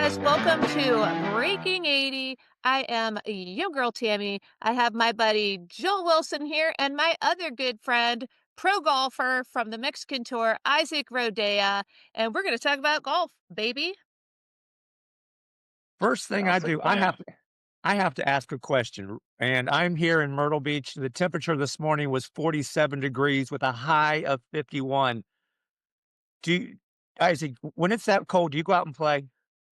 guys. Welcome to Breaking 80. I am your girl, Tammy. I have my buddy Joel Wilson here and my other good friend, pro golfer from the Mexican Tour, Isaac Rodea. And we're going to talk about golf, baby. First thing I Sounds like do, fun. I have to ask a question, and I'm here in Myrtle Beach. The temperature this morning was 47 degrees with a high of 51. Do you, Isaac, when it's that cold, do you go out and play?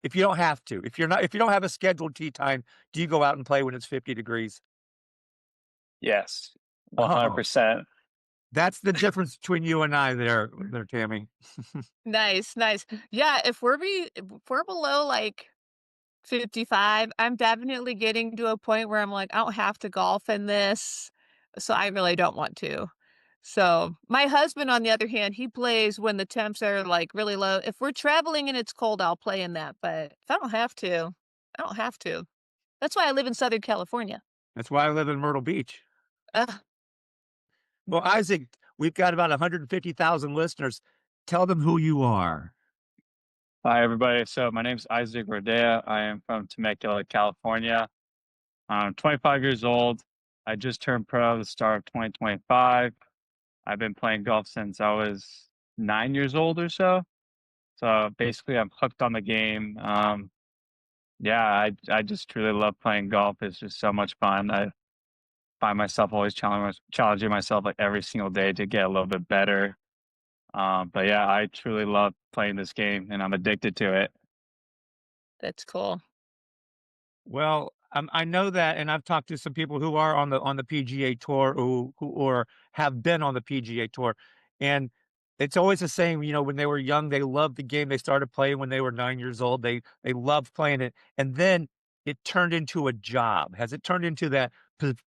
If you don't have to, if you don't have a scheduled tee time, do you go out and play when it's 50 degrees? Yes, Oh, 100%. that's the difference between you and I there, Tammy. Nice, nice. Yeah, if we're below like 55, I'm definitely getting to a point where I'm like, I don't have to golf in this. So I really don't want to. So my husband, on the other hand, he plays when the temps are like really low. If we're traveling and it's cold, I'll play in that. But if I don't have to, I don't have to. That's why I live in Southern California. That's why I live in Myrtle Beach. Ugh, Well, Isaac, we've got about 150,000 listeners. Tell them who you are. Hi, everybody. So my name's Isaac Rodea. I am from Temecula, California. I'm 25 years old. I just turned pro at the start of 2025. I've been playing golf since I was 9 years old or so. So basically, I'm hooked on the game. Yeah, I just truly love playing golf. It's just so much fun. I find myself always challenging myself like every single day to get a little bit better. But yeah, I truly love playing this game and I'm addicted to it. that's cool. Well, I know that, and I've talked to some people who are on the PGA Tour who or have been on the PGA Tour, and it's always the same. You know, when they were young, they loved the game. They started playing when they were 9 years old. They loved playing it, and then it turned into a job. Has it turned into that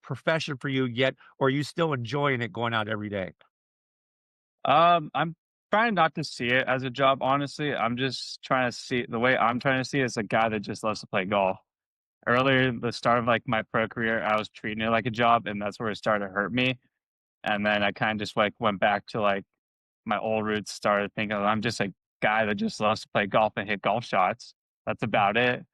profession for you yet, or are you still enjoying it going out every day? I'm trying not to see it as a job, honestly. I'm just trying to see the way I'm trying to see it as a guy that just loves to play golf. Earlier, the start of like my pro career, I was treating it like a job, and that's where it started to hurt me. And then I kind of just like went back to like my old roots, started thinking I'm just a guy that just loves to play golf and hit golf shots. That's about it.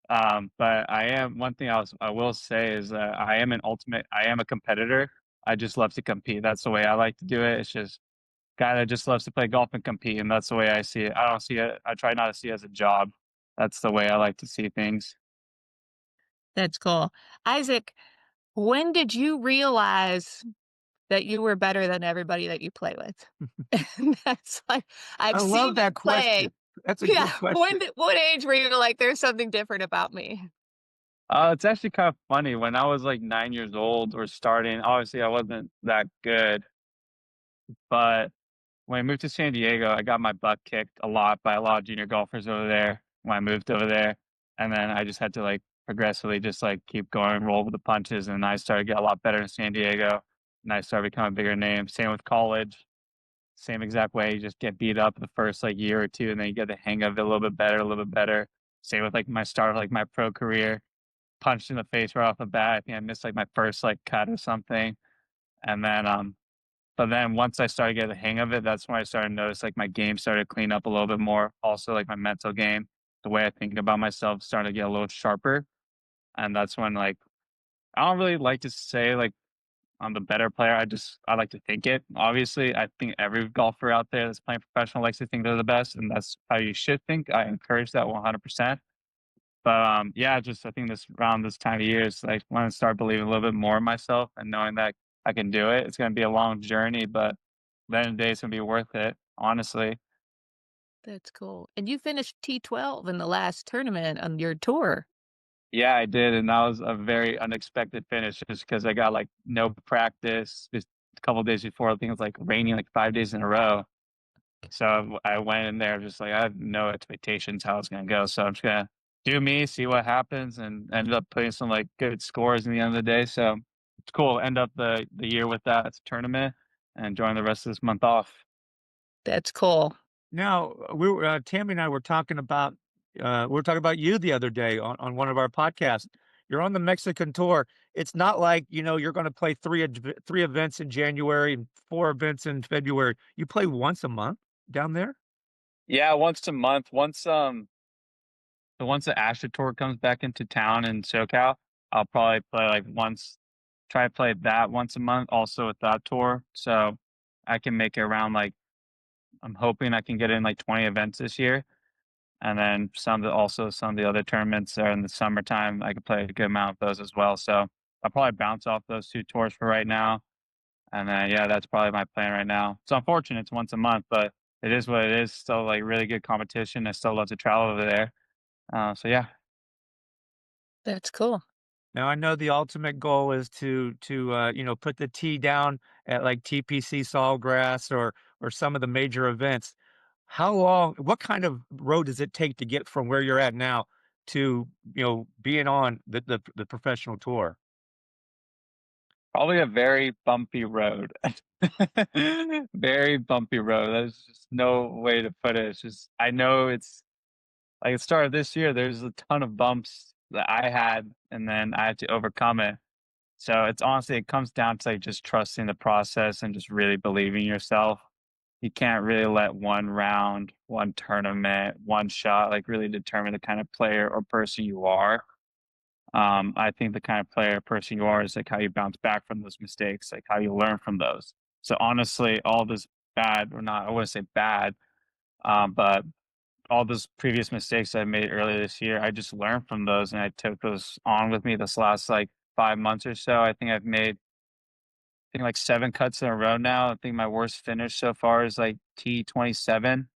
But I am one thing I will say is that I am a competitor. I just love to compete. That's the way I like to do it. It's just guy that just loves to play golf and compete, and that's the way I see it. I don't see it. I try not to see it as a job. That's the way I like to see things. That's cool. Isaac, when did you realize that you were better than everybody that you play with? And that's like, I've I seen love you that play. question. That's a Yeah. good question. What age were you like, there's something different about me? It's actually kind of funny. When I was like 9 years old or starting, obviously I wasn't that good, but when I moved to San Diego, I got my butt kicked a lot by a lot of junior golfers over there when I moved over there. And then I just had to like progressively just like keep going, roll with the punches. And I started to get a lot better in San Diego. And I started becoming a bigger name. Same with college. Same exact way. You just get beat up the first like year or two, and then you get the hang of it a little bit better, a little bit better. Same with like my start of like my pro career. Punched in the face right off the bat. I think I missed like my first like cut or something. And then but then once I started getting the hang of it, that's when I started to notice like my game started to clean up a little bit more. Also, like my mental game, the way I think about myself started to get a little sharper. And that's when like I don't really like to say like I'm the better player. I like to think it. Obviously, I think every golfer out there that's playing professional likes to think they're the best, and that's how you should think. I encourage that 100%. But yeah, just I think this around this time of year is like when I start believing a little bit more in myself and knowing that I can do it. It's gonna be a long journey, but then the day it's gonna be worth it, honestly. That's cool. And you finished T12 in the last tournament on your tour. Yeah, I did, and that was a very unexpected finish just because I got like no practice just a couple days before. I think it was like raining like 5 days in a row. So I went in there just like I have no expectations how it's gonna go. So I'm just gonna do me, see what happens, and ended up putting some like good scores in the end of the day. So it's cool. End up the year with that tournament and enjoying the rest of this month off. That's cool. Now, we were Tammy and I we were talking about you the other day on one of our podcasts. You're on the Mexican tour. It's not like, you know, you're going to play three events in January and four events in February. You play once a month down there? Yeah, once a month. Once So once the Asher tour comes back into town in SoCal, I'll probably play like once, try to play that once a month also with that tour. So I can make it around like, I'm hoping I can get in like 20 events this year. And then some of the other tournaments are in the summertime. I could play a good amount of those as well. So I'll probably bounce off those two tours for right now. And then yeah, that's probably my plan right now. It's unfortunate it's once a month, but it is what it is. Still like really good competition. I still love to travel over there. So yeah. That's cool. Now I know the ultimate goal is to you know, put the tee down at like TPC Sawgrass or some of the major events. How long what kind of road does it take to get from where you're at now to, you know, being on the professional tour? Probably a very bumpy road. Very bumpy road. There's just no way to put it. It's just I know it's like the start of this year, there's a ton of bumps that I had and then I had to overcome it. So it's honestly it comes down to like just trusting the process and just really believing in yourself. You can't really let one round, one tournament, one shot like really determine the kind of player or person you are. I think the kind of player person you are is like how you bounce back from those mistakes, like how you learn from those. So honestly, all this bad or not, I wouldn't say bad, but all those previous mistakes I made earlier this year, I just learned from those and I took those on with me this last like 5 months or so. I think I've made I think like 7 cuts in a row now. I think my worst finish so far is like T27.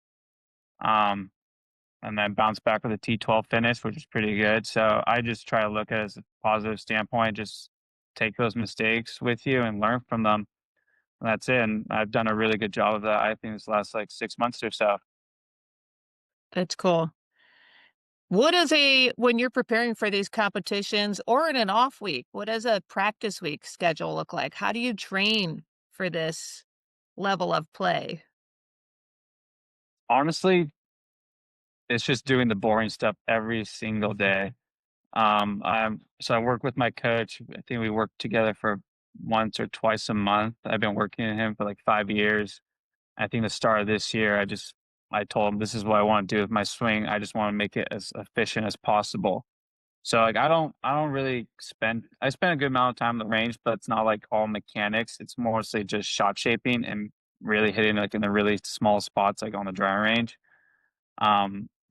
Um, and then bounce back with a T12 finish, which is pretty good. So I just try to look at it as a positive standpoint, just take those mistakes with you and learn from them. And that's it. And I've done a really good job of that, I think, this last like 6 months or so. That's cool. What is a when you're preparing for these competitions or in an off week, what does a practice week schedule look like? How do you train for this level of play? Honestly, it's just doing the boring stuff every single day. So I work with my coach. I think we work together for once or twice a month. I've been working with him for like 5 years. I think the start of this year, I told him this is what I want to do with my swing. I just want to make it as efficient as possible. So like I don't really I spend a good amount of time in the range, but it's not like all mechanics. It's mostly just shot shaping and really hitting like in the really small spots like on the driving range.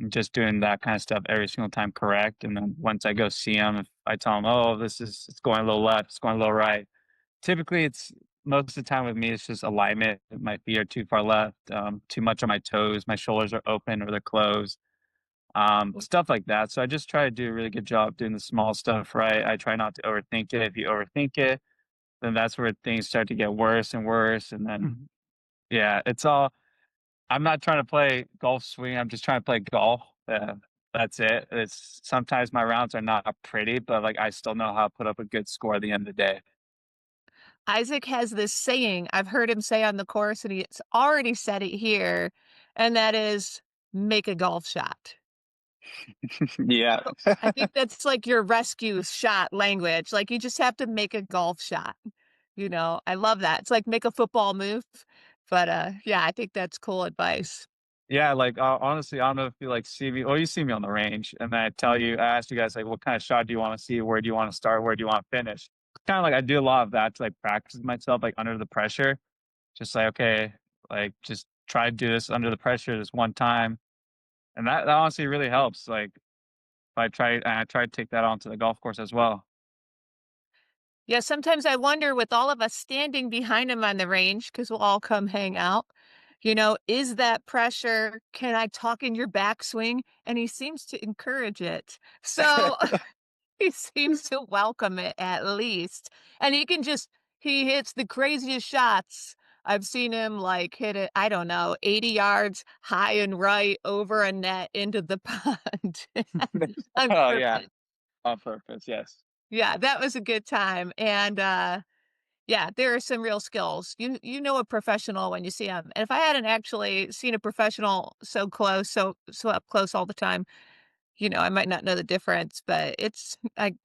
Just doing that kind of stuff every single time correct. And then once I go see him, if I tell him, oh, it's going a little left, it's going a little right. Typically, it's most of the time with me, it's just alignment. My feet are too far left, too much on my toes. My shoulders are open or they're closed, stuff like that. So I just try to do a really good job doing the small stuff right. I try not to overthink it. If you overthink it, then that's where things start to get worse and worse. And then, yeah, it's all. I'm not trying to play golf swing. I'm just trying to play golf. That's it. It's sometimes my rounds are not pretty, but like I still know how to put up a good score at the end of the day. Isaac has this saying I've heard him say on the course, and he's already said it here, and that is, "Make a golf shot." Yeah. So, I think that's like your rescue shot language, like, you just have to make a golf shot, I love that. It's like make a football move, but, yeah, I think that's cool advice. Yeah, like, honestly, I don't know if you, like, see me or you see me on the range, and then I ask you guys, like, "What kinda shot do you wanna see? Where do you wanna start? Where do you wanna finish?" Kinda like I do a lot of that to, like, practice myself, like, under the pressure. Just like, "Okay, like, just try to do this under the pressure this one time," and that honestly really helps, like, if I try to take that onto the golf course as well. Yeah, sometimes I wonder with all of us standing behind him on the range, because 'cause we'll all come hang out, is that pressure? Can I talk in your backswing? And he seems to encourage it. So he seems to welcome it at least. And he hits the craziest shots. I've seen him like hit it, I don't know, 80 yards high and right over a net into the pond on Oh, yeah, purpose. on purpose, yes. Yeah, that was a good time. And yeah, there are some real skills. You know a professional when you see them. And if I hadn't actually seen a professional so close, so up close all the time, I might not know the difference, but it's an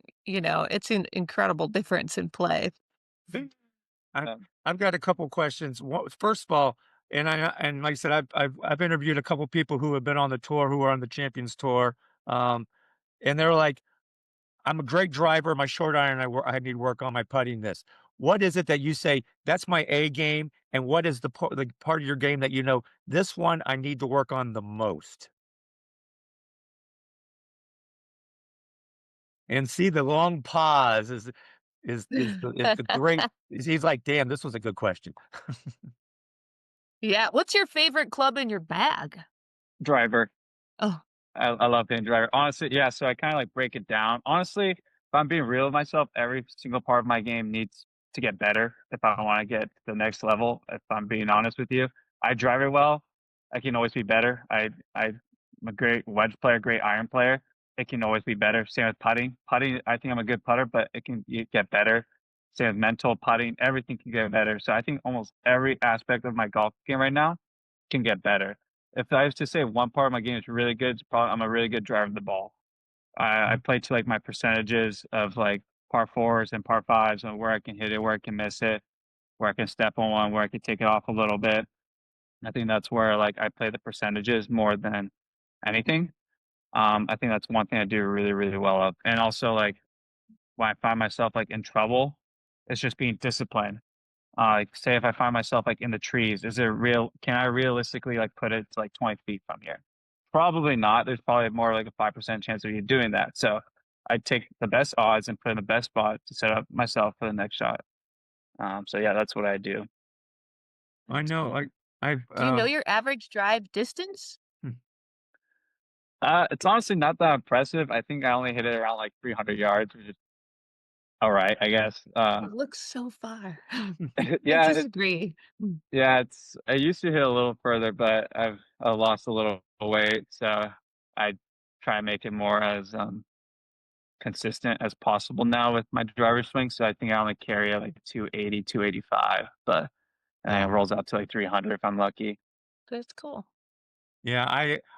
incredible difference in play. I Um, I've got a couple questions. First of all, and like I said, I've interviewed a couple people who have been on the tour, who are on the Champions Tour. Um, and they're like, "I'm a great driver, my short iron, I need work on my putting this." What is it that you say, "That's my A game," and what is the part of your game that you know, "This one I need to work on the most?" And see the long pause is the great he's like, "Damn, this was a good question." Yeah, what's your favorite club in your bag? Driver. Oh, I love being a driver. Honestly, yeah, so I kinda, like, break it down. Honestly, if I'm being real with myself, every single part of my game needs to get better if I wanna get to the next level, if I'm being honest with you. I drive it well. I can always be better. I'm a great wedge player, great iron player. It can always be better. Same with putting. Putting, I think I'm a good putter, but it can get better. Same with mental putting, everything can get better. So I think almost every aspect of my golf game right now can get better. If I was to say one part of my game is really good, it's probably I'm a really good driver of the ball. I Mm, play to like my percentages of like par fours and par fives and where I can hit it, where I can miss it, where I can step on one, where I can take it off a little bit. I think that's where like I play the percentages more than anything. I think that's one thing I do really, really well of. And also like when I find myself like in trouble, it's just being disciplined. Like, say if I find myself, like, in the trees, is it real can I realistically, like, put it to, like, 20 feet from here? Probably not. There's probably more like a 5% chance of you doing that. So, I take the best odds and put in the best spot to set up myself for the next shot. So yeah, that's what I do. I that's know, cool. I've, Do you know your average drive distance? hmm, It's honestly not that impressive. I think I only hit it around, like, 300 yards, which is alright, I guess. It looks so far. I Yeah, disagree. Mm, yeah, it's I used to hit a little further, but I've lost a little weight, so I try and make it more as, consistent as possible now with my driver swing, so I think I only carry like 280, 285, but and it wow. rolls out to like 300 if I'm lucky. that's cool. Yeah,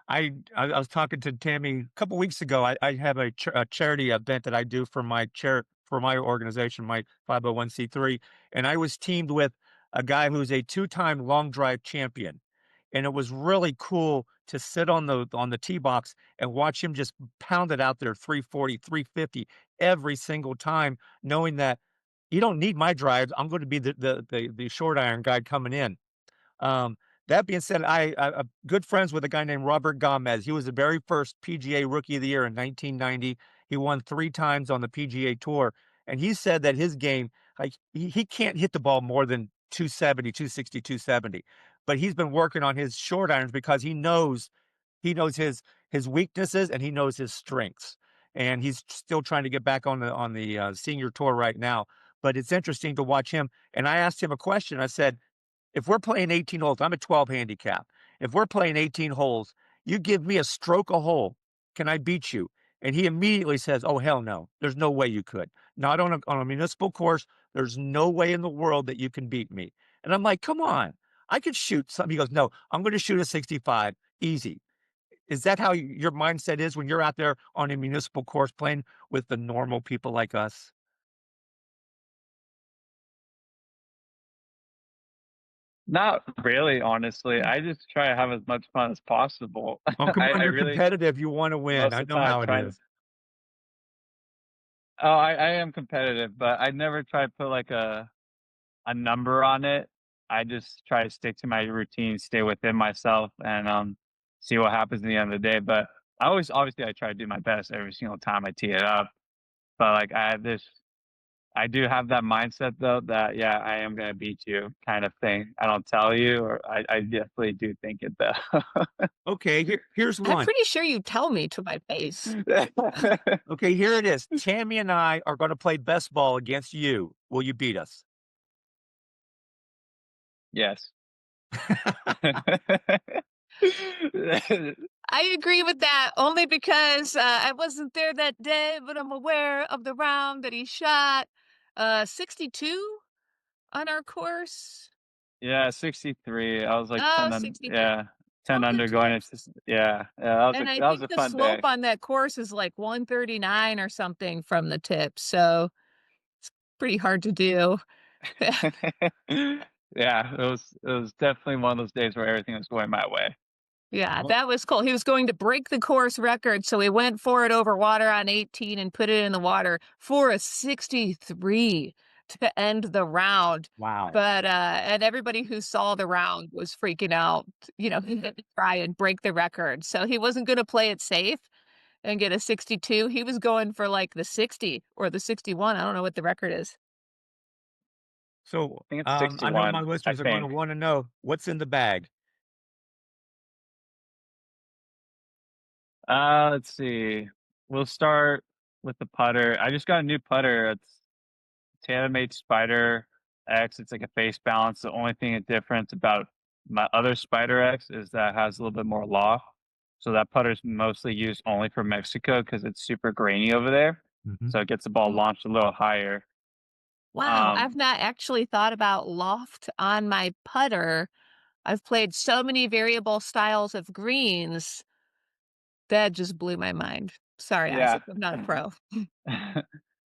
I was talking to Tammy a couple weeks ago. I have a charity event that I do for my organization, my 501(c)(3), and I was teamed with a guy who's a two-time long drive champion, and it was really cool to sit on the tee box and watch him just pound it out there 340, 350 every single time, knowing that you don't need my drives. I'm going to be the short iron guy coming in. Um, that being said, I'm good friends with a guy named Robert Gomez. He was the very first PGA Rookie of the Year in 1990. He won 3 times on the PGA Tour, and he said that his game, like, he can't hit the ball more than 270, 260, 270, but he's been working on his short irons because he knows his weaknesses and he knows his strengths, and he's still trying to get back on the senior tour right now, but it's interesting to watch him, and I asked him a question. I said, if we're playing 18 holes, I'm a 12 handicap. If we're playing 18 holes, you give me a stroke a hole. Can I beat you? And he immediately says, "Oh, hell no. There's no way you could. Not on a municipal course. There's no way in the world that you can beat me." And I'm like, "Come on. I could shoot some." He goes, "No, I'm going to shoot a 65. Easy." Is that how your mindset is when you're out there on a municipal course playing with the normal people like us? Not really, honestly. Mm. I just try to have as much fun as possible. Oh, come on. I You're really competitive. You want to win. most I of the know time I how it try and is. oh, I am competitive, but I never try to put like a number on it. I just try to stick to my routine, stay within myself, and see what happens in the end of the day. But I always, obviously, I try to do my best every single time I tee it up. But like I have this, I do have that mindset though that yeah, I am gonna beat you kind of thing. I don't tell you, or I definitely do think it though. Okay, here's I'm one. pretty sure you tell me to my face. Okay, here it is. Tammy and I are gonna play best ball against you. Will you beat us? Yes. I agree with that only because, I wasn't there that day, but I'm aware of the round that he shot, 62 on our course. Yeah, 63. I was like Oh, 10 un 63. yeah, 10 Oh, good under going times. into yeah, yeah, that was a And I that was think a the fun slope day. on that course is like 139 or something from the tip, so pretty hard to do. Yeah, it was definitely one of those days where everything was going my way. Yeah, Well, that was cool. He was going to break the course record, so he went for it over water on 18 and put it in the water for a 63 to end the round. wow. But, and everybody who saw the round was freaking out, he had to try and break the record. So he wasn't gonna play it safe and get a 62. He was going for, like, the 60 or the 61. I don't know what the record is. So, I think it's I know my 61, I listeners are gonna think. wanna know what's in the bag. Let's see. We'll start with the putter. I just got a new putter. It's TaylorMade Spider X. It's like a face balance. The only thing that difference about my other Spider X is that it has a little bit more loft. So that putter is mostly used only for Mexico because it's super grainy over there. Mhm. So it gets the ball launched a little higher. Wow, Um, I've not actually thought about loft on my putter. I've played so many variable styles of greens, that just blew my mind. Sorry, yeah. Isaac, I'm not a pro.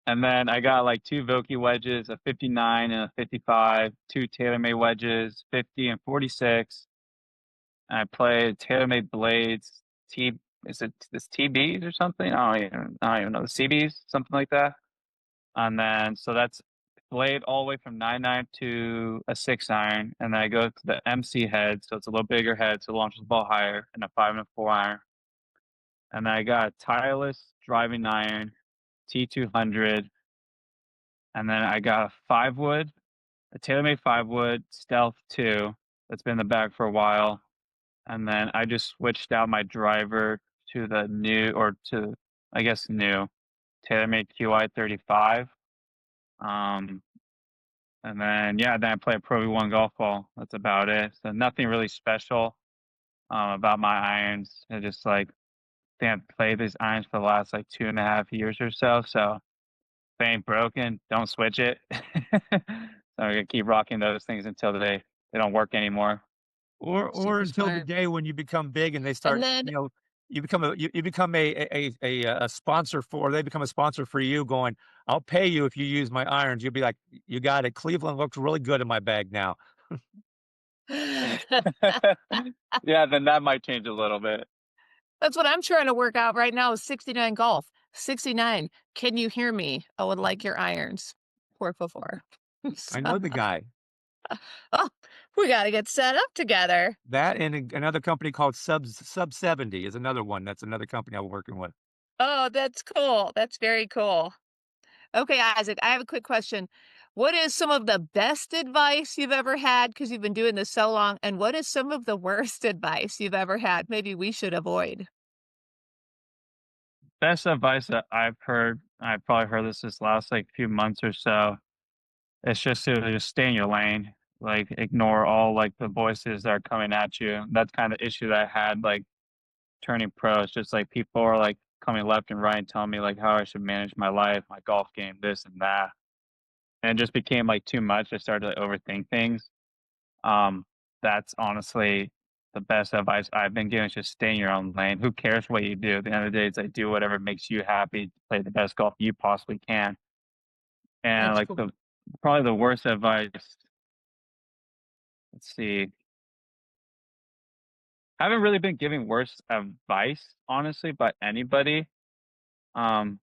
And then I got like two Vokey wedges, a 59 and a 55, two TaylorMade wedges, 50 and 46. I played TaylorMade blades, T is it this TBs or something? I don't even know, the CBs, something like that. And then so that's blade all the way from 9-9 to a 6 iron, and then I go to the MC head, so it's a little bigger head, so it launches the ball higher, and a 5 and a 4 iron. And then I got a tireless driving iron, T200, and then I got a 5 wood, a TaylorMade 5 wood Stealth 2 that's been in the bag for a while. And then I just switched out my driver to the new or to I guess new TaylorMade QI 35. Um, and then yeah, then I play a Pro V1 golf ball. That's about it. So nothing really special about my irons. I just like think I've played these irons for the last like 2.5 years or so. So if they ain't broken, don't switch it. So I'm gonna keep rocking those things until they don't work anymore. Or Super until the smart. day when you become big and they And start, then you become a sponsor for they become a sponsor for you going, "I'll pay you if you use my irons." You'll be like, "You got it. Cleveland looks really good in my bag now." Yeah, then that might change a little bit. that's what I'm trying to work out right now is 69 golf. 69, "Can you hear me? I would like your irons, por favor." I So, know the guy. oh, we gotta get set up together. That and another company called Sub 70 is another one. That's another company I'm working with. Oh, that's cool. That's very cool. Okay, Isaac, I have a quick question. What is some of the best advice you've ever had? Because you've been doing this so long, and what is some of the worst advice you've ever had? Maybe we should avoid. Best advice that I've heard, I've probably heard this last like few months or so. It's just to just stay in your lane, like ignore all like the voices that are coming at you. That's kind of issue that I had like turning pro. It's just like people are like coming left and right and telling me like how I should manage my life, my golf game, this and that. And it just became like too much. I started to like, overthink things. Um, that's honestly the best advice I've been given is just stay in your own lane. Who cares what you do? At the end of the day, it's like do whatever makes you happy, play the best golf you possibly can. And That's like cool. the probably the worst advice, let's see. I haven't really been giving worse advice, honestly, by anybody. Um,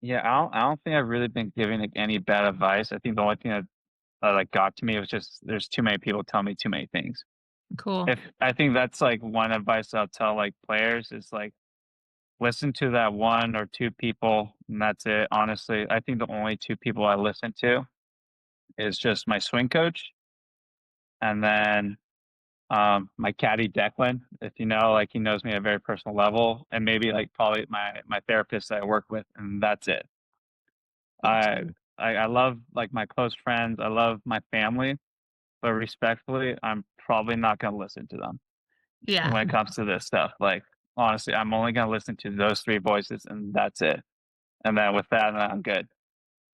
yeah, I don't think I've really been giving like any bad advice. I think the only thing that like got to me was just there's too many people telling me too many things. Cool. If I think that's like one advice I'll tell like players is like listen to that one or two people and that's it. Honestly, I think the only two people I listen to is just my swing coach and then my caddy Declan, if you know, like he knows me at a very personal level, and maybe like probably my therapist that I work with, and that's it. That's I cool. I love like my close friends. I love my family, but respectfully, I'm probably not gonna listen to them Yeah, when it comes to this stuff. Like honestly, I'm only gonna listen to those three voices, and that's it. And then with that, I'm good.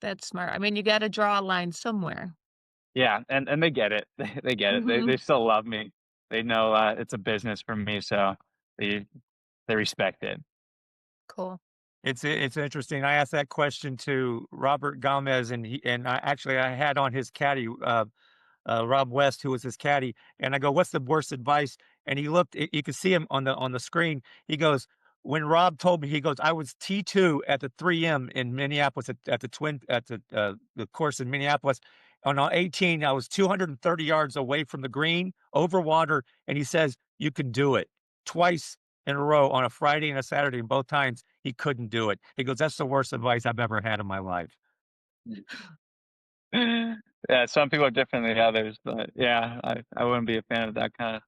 that's smart. I mean, you gotta draw a line somewhere. Yeah, and they get it. They get it. They Mhm. still love me. They know it's a business for me, so they they respect it. Cool. It's interesting. I asked that question to Robert Gomez, and I had on his caddy, Rob West, who was his caddy, and I go, "What's the worst advice?" And he looked. You could see him on the screen. He goes, "When Rob told me, he goes, I was T2 at the 3M in Minneapolis at the twin at the course in Minneapolis. On 18, I was 230 yards away from the green, over water, and he says you can do it twice in a row on a Friday and a Saturday, and both times he couldn't do it. He goes, "That's the worst advice I've ever had in my life." Yeah, some people are different than others, but yeah, I wouldn't be a fan of that kind of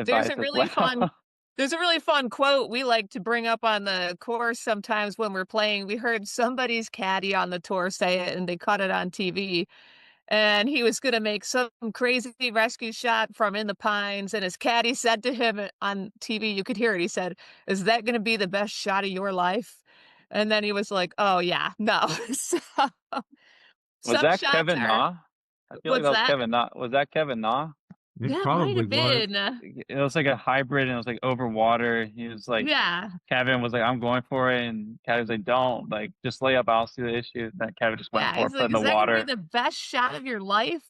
There's advice a as really fun well. there's a really fun quote we like to bring up on the course sometimes when we're playing. We heard somebody's caddy on the tour say it, and they caught it on TV, and he was gonna make some crazy rescue shot from in the pines, and his caddy said to him on TV, you could hear it, he said, "Is that gonna be the best shot of your life?" And then he was like, "Oh, yeah, no." So, Was some that shots Kevin are Na? I feel like What's that was that? Kevin Na. Was that Kevin Na? It Yeah, it might probably have was. been, It was like a hybrid, and it was like over water. He was like, yeah. Kevin was like, "I'm going for it," and Kevin was like, "Don't like just lay up. I don't see the issue." Then Kevin just went Yeah, for it, he's put like, in the "Is that gonna be water. the best shot of your life?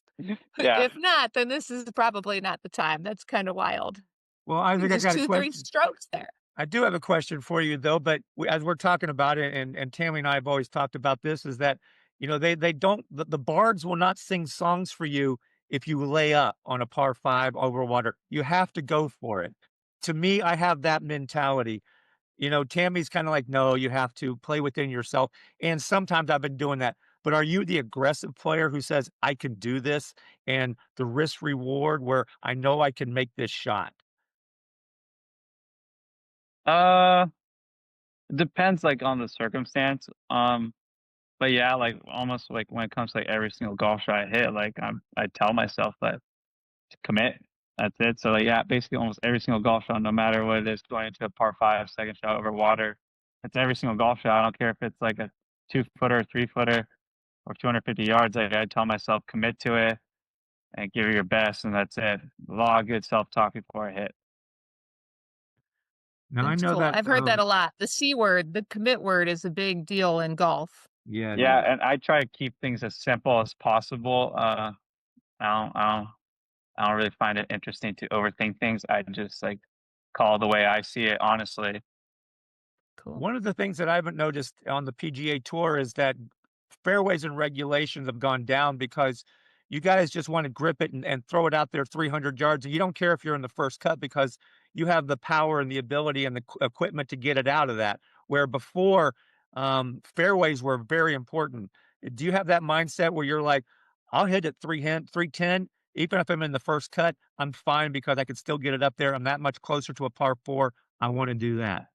Yeah. If not, then this is probably not the time." That's kinda wild. Well, I think Isaac, I just got a 2, 3 question. strokes there. I do have a question for you though, but as we're talking about it, and Tammy and I have always talked about this, is that they don't the bards will not sing songs for you if you lay up on a par five over water. You have to go for it. To me, I have that mentality. Tammy's kind of like, no, you have to play within yourself. And sometimes I've been doing that. But are you the aggressive player who says, I can do this and the risk reward where I know I can make this shot? Uh, it depends like on the circumstance. But yeah, like almost like when it comes to like every single golf shot I hit, like I tell myself that to commit. That's it. So like yeah, basically almost every single golf shot, no matter what it is, going into a par five, second shot over water. It's every single golf shot. I don't care if it's like a 2 footer, 3 footer, or 250 yards. Like I tell myself, commit to it and give it your best, and that's it. A lot of good self talk before I hit. Now I That's know cool. that, I've heard that a lot. The C word, the commit word is a big deal in golf. yeah, it Yeah, is. and I try to keep things as simple as possible. I don't, I don't, I don't really find it interesting to overthink things. I just like call the way I see it, honestly. Cool. One of the things that I haven't noticed on the PGA Tour is that fairways and regulations have gone down because you guys just want to grip it and throw it out there 300 yards. And you don't care if you're in the first cut because you have the power and the ability and the equipment to get it out of that. Where before, fairways were very important. Do you have that mindset where you're like, I'll hit it 310, even if I'm in the first cut, I'm fine because I can still get it up there. I'm that much closer to a par four. I want to do that.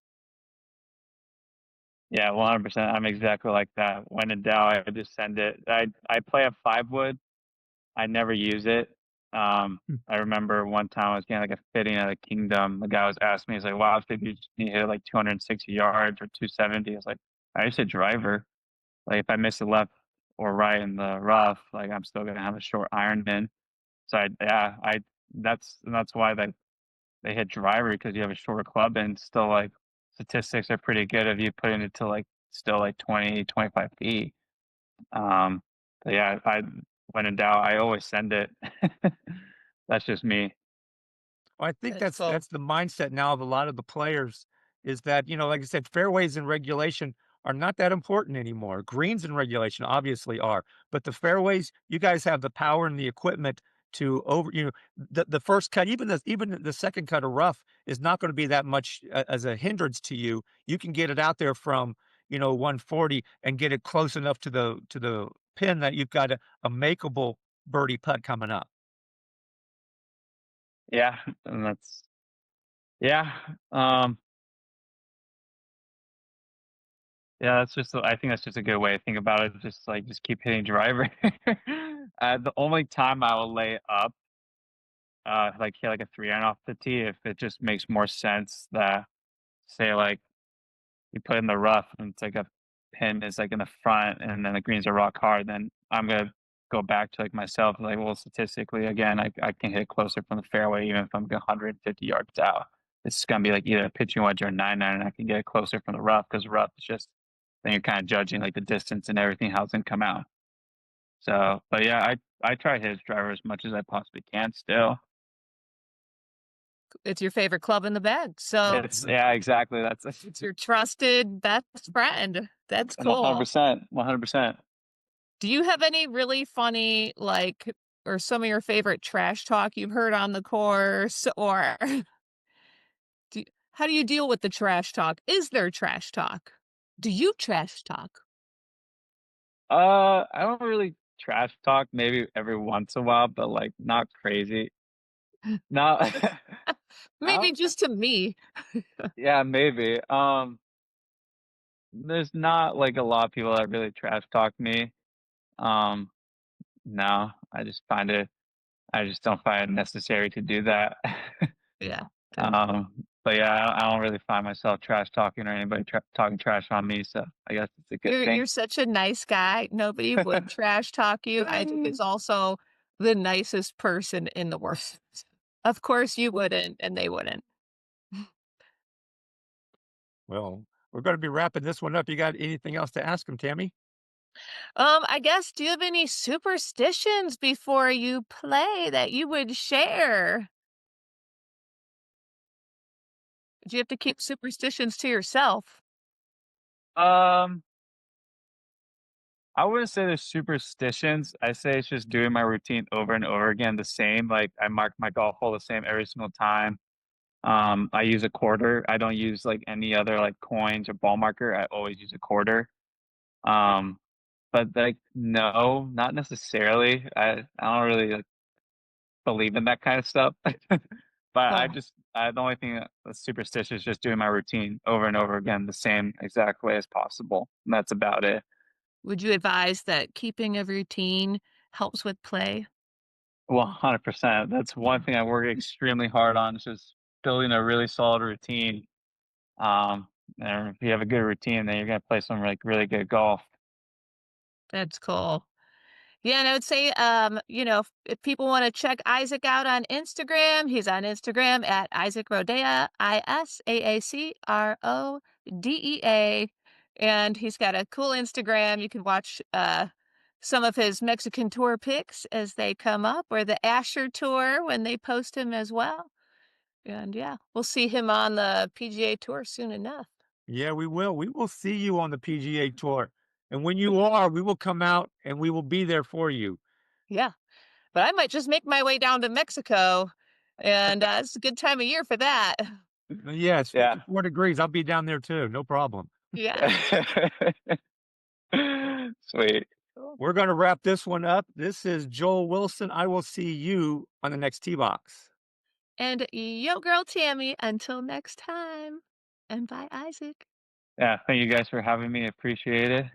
Yeah, 100%. I'm exactly like that. When in doubt, I just send it. I play a 5 wood. I never use it. I remember one time I was getting like a fitting at a Kingdom. The guy was asking me, he's like, "Wow, I think you hit like 260 yards or 270." I was like, "I just hit driver. Like if I miss the left or right in the rough, like I'm still gonna have a short iron in." So yeah, that's why they hit driver because you have a shorter club and still like statistics are pretty good if you put it into like still like 20, 25 feet. Um, but yeah, I when in doubt, I always send it. That's just me. Well, I think That's cool. that's the mindset now of a lot of the players is that, like I said, fairways and regulation are not that important anymore. Greens and regulation obviously are, but the fairways, you guys have the power and the equipment to the first cut, even the second cut of rough is not going to be that much as a hindrance to you. You can get it out there from 140 and get it close enough to the pin that you've got a makeable birdie putt coming up. Yeah, and that's yeah. Um, yeah, that's just I think that's just a good way to think about it. Just like just keep hitting driver. The only time I will lay up, like hit like a 3 iron off the tee if it just makes more sense that say like you put in the rough and it's like a pin is like in the front and then the greens are rock hard, then I'm gonna go back to like myself, like, well, statistically, again, I can hit closer from the fairway even if I'm 150 yards out. It's gonna be like either a pitching wedge or a 9 iron, and I can get it closer from the rough because rough is just then you're kind of judging like the distance and everything, how it's gonna come out. So, but yeah, I try his driver as much as I possibly can still. It's your favorite club in the bag, so It's yeah, exactly. That's it's your trusted best friend. That's cool. 100%, 100%. Do you have any really funny, like, or some of your favorite trash talk you've heard on the course, or do how do you deal with the trash talk? Is there trash talk? Do you trash talk? I don't really trash talk, maybe every once in a while, but, like, not crazy. No, I Maybe don't just to me. yeah, maybe. There's not, like, a lot of people that really trash talk me. Um, no, I just don't find it necessary to do that. Yeah, that's Um, but yeah, I don't really find myself trash talking or anybody talking trash on me, so I guess it's a good you're thing. such a nice guy. Nobody would trash talk you. I think it's also the nicest person in the world. Of course you wouldn't, and they wouldn't. Well, we're gonna be wrapping this one up. You got anything else to ask him, Tammy? I guess, do you have any superstitions before you play that you would share? Do you have to keep superstitions to yourself? Um, I wouldn't say there's superstitions. I say it's just doing my routine over and over again, the same. Like I mark my golf hole the same every single time. I use a quarter. I don't use like any other like coins or ball marker. I always use a quarter. Um, but like no, not necessarily. I don't really like, believe in that kind of stuff. But Oh, the only thing that's superstitious is just doing my routine over and over again the same exact way as possible. And that's about it. would you advise that keeping a routine helps with play? 100%. That's one thing I work extremely hard on is just building a really solid routine. Um, and if you have a good routine, then you're gonna play some like really good golf. That's cool. Yeah, and I would say, if people want to check Isaac out on Instagram, he's on Instagram at Isaac Rodea, ISAACRODEA. And he's got a cool Instagram. You can watch some of his Mexican tour pics as they come up, or the Asher tour when they post him as well. And yeah, we'll see him on the PGA Tour soon enough. Yeah, we will. We will see you on the PGA Tour. And when you are, we will come out and we will be there for you. Yeah, but I might just make my way down to Mexico, and it's a good time of year for that. Yeah, it's Yeah. 54 degrees. I'll be down there too. No problem. Yeah. Sweet. We're going to wrap this one up. This is Joel Wilson. I will see you on the next tee box. And yo, girl Tammy, until next time. And bye, Isaac. Yeah. Thank you guys for having me. Appreciate it.